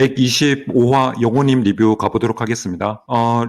125화 영호님 리뷰 가보도록 하겠습니다.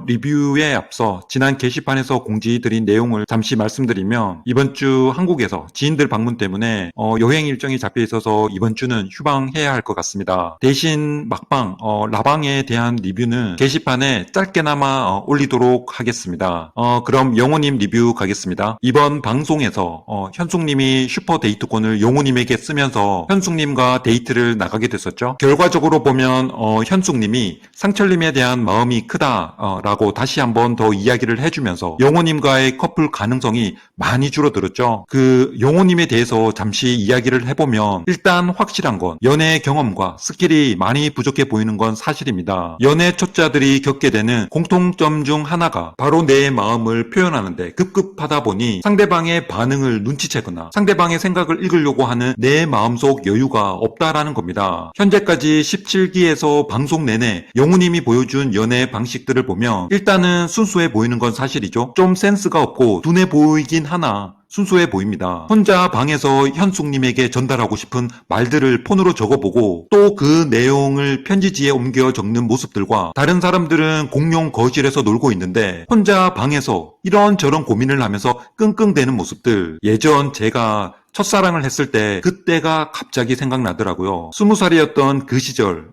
리뷰에 앞서 지난 게시판에서 공지드린 내용을 잠시 말씀드리면 이번 주 한국에서 지인들 방문 때문에 여행 일정이 잡혀 있어서 이번 주는 휴방해야 할 것 같습니다. 대신 막방 라방에 대한 리뷰는 게시판에 짧게나마 올리도록 하겠습니다. 그럼 영호님 리뷰 가겠습니다. 이번 방송에서 현숙님이 슈퍼데이트권을 영호님에게 쓰면서 현숙님과 데이트를 나가게 됐었죠. 결과적으로 보면 현숙님이 상철님에 대한 마음이 크다라고 다시 한번 더 이야기를 해주면서 영호님과의 커플 가능성이 많이 줄어들었죠. 그 영호님에 대해서 잠시 이야기를 해보면 일단 확실한 건 연애 경험과 스킬이 많이 부족해 보이는 건 사실입니다. 연애 초짜들이 겪게 되는 공통점 중 하나가 바로 내 마음을 표현하는데 급급하다 보니 상대방의 반응을 눈치채거나 상대방의 생각을 읽으려고 하는 내 마음속 여유가 없다라는 겁니다. 현재까지 17기에서 방송 내내 영우님이 보여준 연애 방식들을 보면 일단은 순수해 보이는 건 사실이죠. 좀 센스가 없고 둔해 보이긴 하나 순수해 보입니다. 혼자 방에서 현숙님에게 전달하고 싶은 말들을 폰으로 적어보고 또 그 내용을 편지지에 옮겨 적는 모습들과 다른 사람들은 공용 거실에서 놀고 있는데 혼자 방에서 이런저런 고민을 하면서 끙끙대는 모습들, 예전 제가 첫사랑을 했을 때 그때가 갑자기 생각나더라고요. 20살이었던 그 시절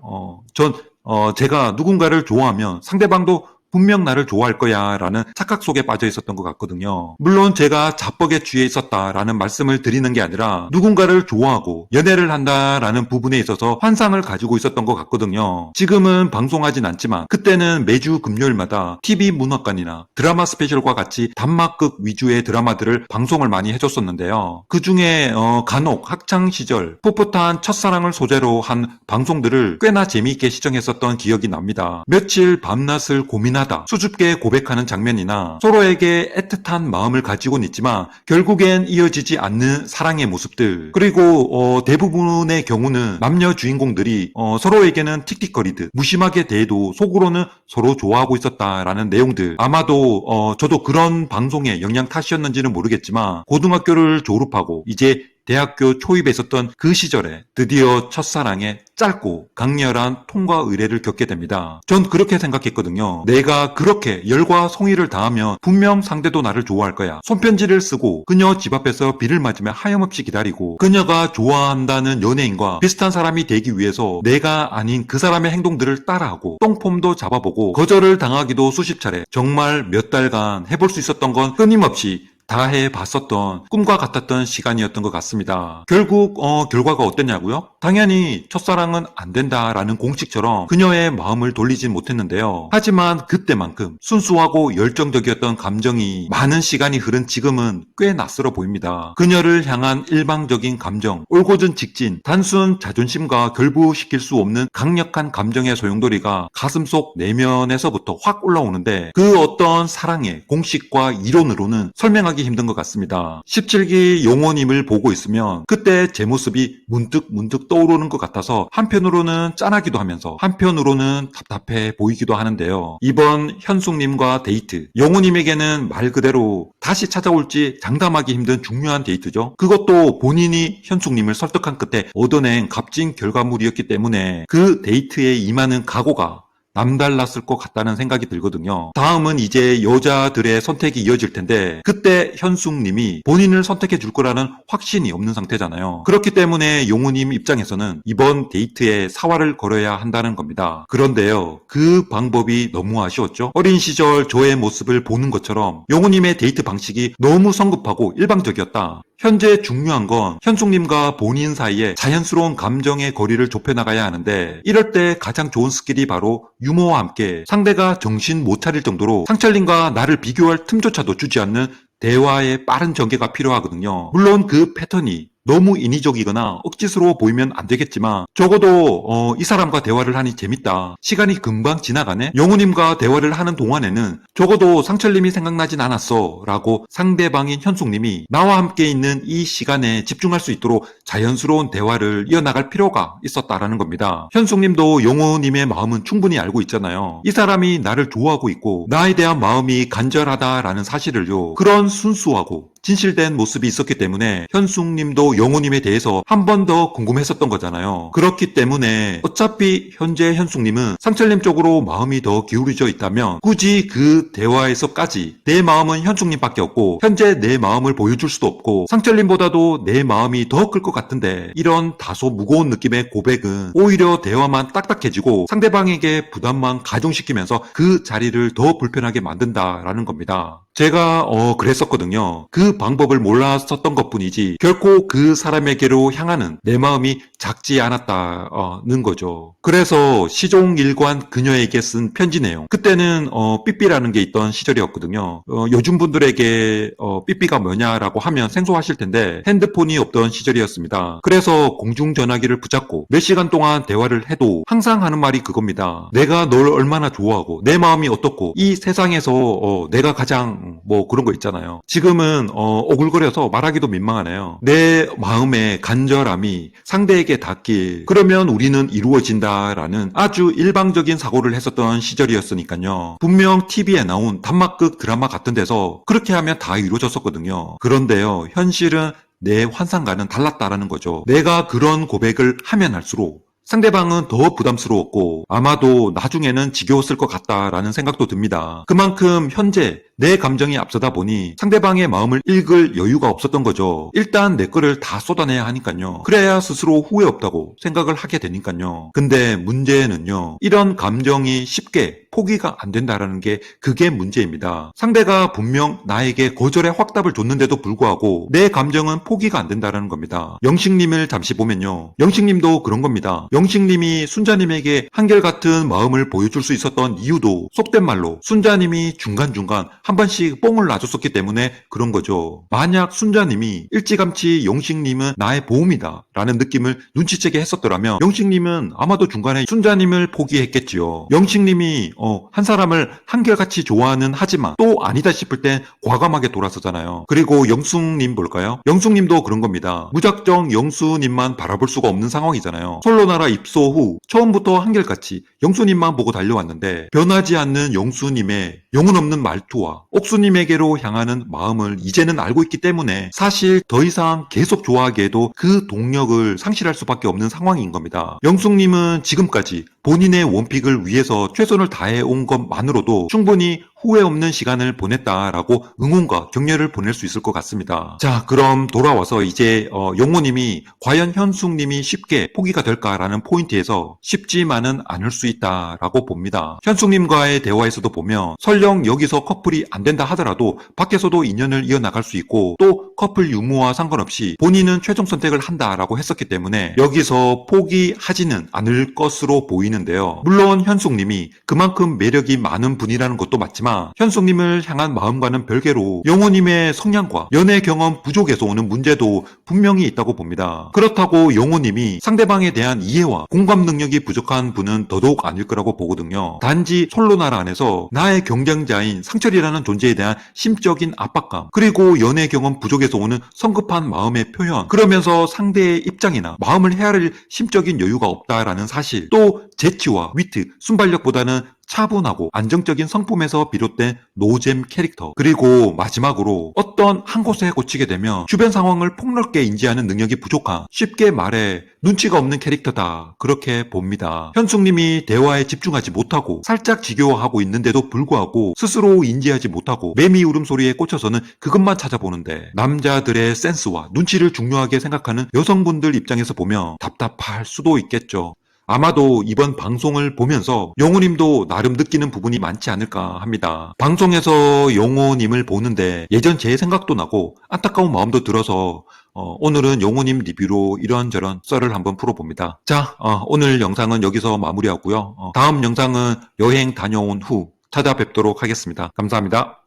제가 누군가를 좋아하면 상대방도 분명 나를 좋아할 거야 라는 착각 속에 빠져 있었던 것 같거든요. 물론 제가 자뻑에 취해 있었다라는 말씀을 드리는 게 아니라 누군가를 좋아하고 연애를 한다라는 부분에 있어서 환상을 가지고 있었던 것 같거든요. 지금은 방송하진 않지만 그때는 매주 금요일마다 TV 문학관이나 드라마 스페셜과 같이 단막극 위주의 드라마들을 방송을 많이 해줬었는데요. 그 중에 간혹 학창시절 풋풋한 첫사랑을 소재로 한 방송들을 꽤나 재미있게 시청했었던 기억이 납니다. 며칠 밤낮을 고민하다 수줍게 고백하는 장면이나 서로에게 애틋한 마음을 가지고는 있지만 결국엔 이어지지 않는 사랑의 모습들, 그리고 대부분의 경우는 남녀 주인공들이 서로에게는 틱틱거리듯 무심하게 대해도 속으로는 서로 좋아하고 있었다라는 내용들, 아마도 저도 그런 방송의 영향 탓이었는지는 모르겠지만 고등학교를 졸업하고 이제 대학교 초입에 있었던 그 시절에 드디어 첫사랑에 짧고 강렬한 통과 의례를 겪게 됩니다. 전 그렇게 생각했거든요. 내가 그렇게 열과 성의를 다하면 분명 상대도 나를 좋아할 거야. 손편지를 쓰고 그녀 집 앞에서 비를 맞으며 하염없이 기다리고 그녀가 좋아한다는 연예인과 비슷한 사람이 되기 위해서 내가 아닌 그 사람의 행동들을 따라하고 똥폼도 잡아보고 거절을 당하기도 수십 차례, 정말 몇 달간 해볼 수 있었던 건 끊임없이 다 해봤었던 꿈과 같았던 시간이었던 것 같습니다. 결국 결과가 어땠냐고요? 당연히 첫사랑은 안 된다라는 공식처럼 그녀의 마음을 돌리진 못했는데요. 하지만 그때만큼 순수하고 열정적이었던 감정이 많은 시간이 흐른 지금은 꽤 낯설어 보입니다. 그녀를 향한 일방적인 감정, 올곧은 직진, 단순 자존심과 결부시킬 수 없는 강력한 감정의 소용돌이가 가슴속 내면에서부터 확 올라오는데 그 어떤 사랑의 공식과 이론으로는 설명하기 힘든 것 같습니다. 17기 용호님을 보고 있으면 그때 제 모습이 문득 떠오르는 것 같아서 한편으로는 짠하기도 하면서 한편으로는 답답해 보이기도 하는데요. 이번 현숙님과 데이트, 용호님에게는 말 그대로 다시 찾아올지 장담하기 힘든 중요한 데이트죠. 그것도 본인이 현숙님을 설득한 끝에 얻어낸 값진 결과물이었기 때문에 그 데이트에 임하는 각오가 남달랐을 것 같다는 생각이 들거든요. 다음은 이제 여자들의 선택이 이어질 텐데 그때 현숙님이 본인을 선택해 줄 거라는 확신이 없는 상태잖아요. 그렇기 때문에 용우님 입장에서는 이번 데이트에 사활을 걸어야 한다는 겁니다. 그런데요, 그 방법이 너무 아쉬웠죠. 어린 시절 저의 모습을 보는 것처럼 용우님의 데이트 방식이 너무 성급하고 일방적이었다. 현재 중요한 건 현숙님과 본인 사이에 자연스러운 감정의 거리를 좁혀나가야 하는데 이럴 때 가장 좋은 스킬이 바로 유머와 함께 상대가 정신 못 차릴 정도로 상철님과 나를 비교할 틈조차도 주지 않는 대화의 빠른 전개가 필요하거든요. 물론 그 패턴이 너무 인위적이거나 억지스러워 보이면 안 되겠지만 적어도 이 사람과 대화를 하니 재밌다, 시간이 금방 지나가네, 영우님과 대화를 하는 동안에는 적어도 상철님이 생각나진 않았어 라고 상대방인 현숙님이 나와 함께 있는 이 시간에 집중할 수 있도록 자연스러운 대화를 이어나갈 필요가 있었다라는 겁니다. 현숙님도 영우님의 마음은 충분히 알고 있잖아요. 이 사람이 나를 좋아하고 있고 나에 대한 마음이 간절하다라는 사실을요. 그런 순수하고 진실된 모습이 있었기 때문에 현숙님도 영호님에 대해서 한 번 더 궁금했었던 거잖아요. 그렇기 때문에 어차피 현재 현숙님은 상철님 쪽으로 마음이 더 기울어져 있다면 굳이 그 대화에서까지 내 마음은 현숙님밖에 없고 현재 내 마음을 보여줄 수도 없고 상철님보다도 내 마음이 더 클 것 같은데 이런 다소 무거운 느낌의 고백은 오히려 대화만 딱딱해지고 상대방에게 부담만 가중시키면서 그 자리를 더 불편하게 만든다라는 겁니다. 제가 그랬었거든요. 그 방법을 몰랐었던 것뿐이지 결코 그 사람에게로 향하는 내 마음이 작지 않았다는 거죠. 그래서 시종일관 그녀에게 쓴 편지 내용. 그때는 삐삐라는 게 있던 시절이었거든요. 요즘 분들에게 삐삐가 뭐냐라고 하면 생소하실 텐데 핸드폰이 없던 시절이었습니다. 그래서 공중전화기를 붙잡고 몇 시간 동안 대화를 해도 항상 하는 말이 그겁니다. 내가 널 얼마나 좋아하고 내 마음이 어떻고 이 세상에서 내가 가장 뭐 그런 거 있잖아요. 지금은 오글거려서 말하기도 민망하네요. 내 마음의 간절함이 상대에게 닿길 그러면 우리는 이루어진다라는 아주 일방적인 사고를 했었던 시절이었으니까요. 분명 TV에 나온 단막극 드라마 같은 데서 그렇게 하면 다 이루어졌었거든요. 그런데요. 현실은 내 환상과는 달랐다라는 거죠. 내가 그런 고백을 하면 할수록 상대방은 더 부담스러웠고 아마도 나중에는 지겨웠을 것 같다라는 생각도 듭니다. 그만큼 현재 내 감정이 앞서다 보니 상대방의 마음을 읽을 여유가 없었던 거죠. 일단 내 거를 다 쏟아내야 하니까요. 그래야 스스로 후회 없다고 생각을 하게 되니까요. 근데 문제는요. 이런 감정이 쉽게 포기가 안 된다라는 게 그게 문제입니다. 상대가 분명 나에게 거절의 확답을 줬는데도 불구하고 내 감정은 포기가 안 된다라는 겁니다. 영식님을 잠시 보면요. 영식님도 그런 겁니다. 영식님이 순자님에게 한결같은 마음을 보여줄 수 있었던 이유도 속된 말로 순자님이 중간중간 한 번씩 뽕을 놔줬었기 때문에 그런 거죠. 만약 순자님이 일찌감치 영식님은 나의 보험이다 라는 느낌을 눈치채게 했었더라면 영식님은 아마도 중간에 순자님을 포기했겠지요. 영식님이 한 사람을 한결같이 좋아하는 하지만 또 아니다 싶을 땐 과감하게 돌아서잖아요. 그리고 영숙님 볼까요? 영숙님도 그런 겁니다. 무작정 영수님만 바라볼 수가 없는 상황이잖아요. 솔로나라 입소 후 처음부터 한결같이 영수님만 보고 달려왔는데 변하지 않는 영수님의 영혼 없는 말투와 옥수님에게로 향하는 마음을 이제는 알고 있기 때문에 사실 더 이상 계속 좋아하기에도 그 동력을 상실할 수밖에 없는 상황인 겁니다. 영숙님은 지금까지 본인의 원픽을 위해서 최선을 다해온 것만으로도 충분히 후회 없는 시간을 보냈다라고 응원과 격려를 보낼 수 있을 것 같습니다. 자, 그럼 돌아와서 이제 영호님이 과연 현숙님이 쉽게 포기가 될까라는 포인트에서 쉽지만은 않을 수 있다라고 봅니다. 현숙님과의 대화에서도 보면 설령 여기서 커플이 안 된다 하더라도 밖에서도 인연을 이어나갈 수 있고 또 커플 유무와 상관없이 본인은 최종 선택을 한다라고 했었기 때문에 여기서 포기하지는 않을 것으로 보이는데요. 물론 현숙님이 그만큼 매력이 많은 분이라는 것도 맞지만 현숙님을 향한 마음과는 별개로 영호님의 성향과 연애 경험 부족에서 오는 문제도 분명히 있다고 봅니다. 그렇다고 영호님이 상대방에 대한 이해와 공감 능력이 부족한 분은 더더욱 아닐 거라고 보거든요. 단지 솔로나라 안에서 나의 경쟁자인 상철이라는 존재에 대한 심적인 압박감 그리고 연애 경험 부족에서 오는 성급한 마음의 표현 그러면서 상대의 입장이나 마음을 헤아릴 심적인 여유가 없다라는 사실 또 재치와 위트, 순발력보다는 차분하고 안정적인 성품에서 비롯된 노잼 캐릭터 그리고 마지막으로 어떤 한 곳에 꽂히게 되면 주변 상황을 폭넓게 인지하는 능력이 부족한 쉽게 말해 눈치가 없는 캐릭터다 그렇게 봅니다. 현숙님이 대화에 집중하지 못하고 살짝 지겨워하고 있는데도 불구하고 스스로 인지하지 못하고 매미 울음소리에 꽂혀서는 그것만 찾아보는데 남자들의 센스와 눈치를 중요하게 생각하는 여성분들 입장에서 보면 답답할 수도 있겠죠. 아마도 이번 방송을 보면서 영호님도 나름 느끼는 부분이 많지 않을까 합니다. 방송에서 영호님을 보는데 예전 제 생각도 나고 안타까운 마음도 들어서 오늘은 영호님 리뷰로 이런저런 썰을 한번 풀어봅니다. 자, 오늘 영상은 여기서 마무리하고요. 다음 영상은 여행 다녀온 후 찾아뵙도록 하겠습니다. 감사합니다.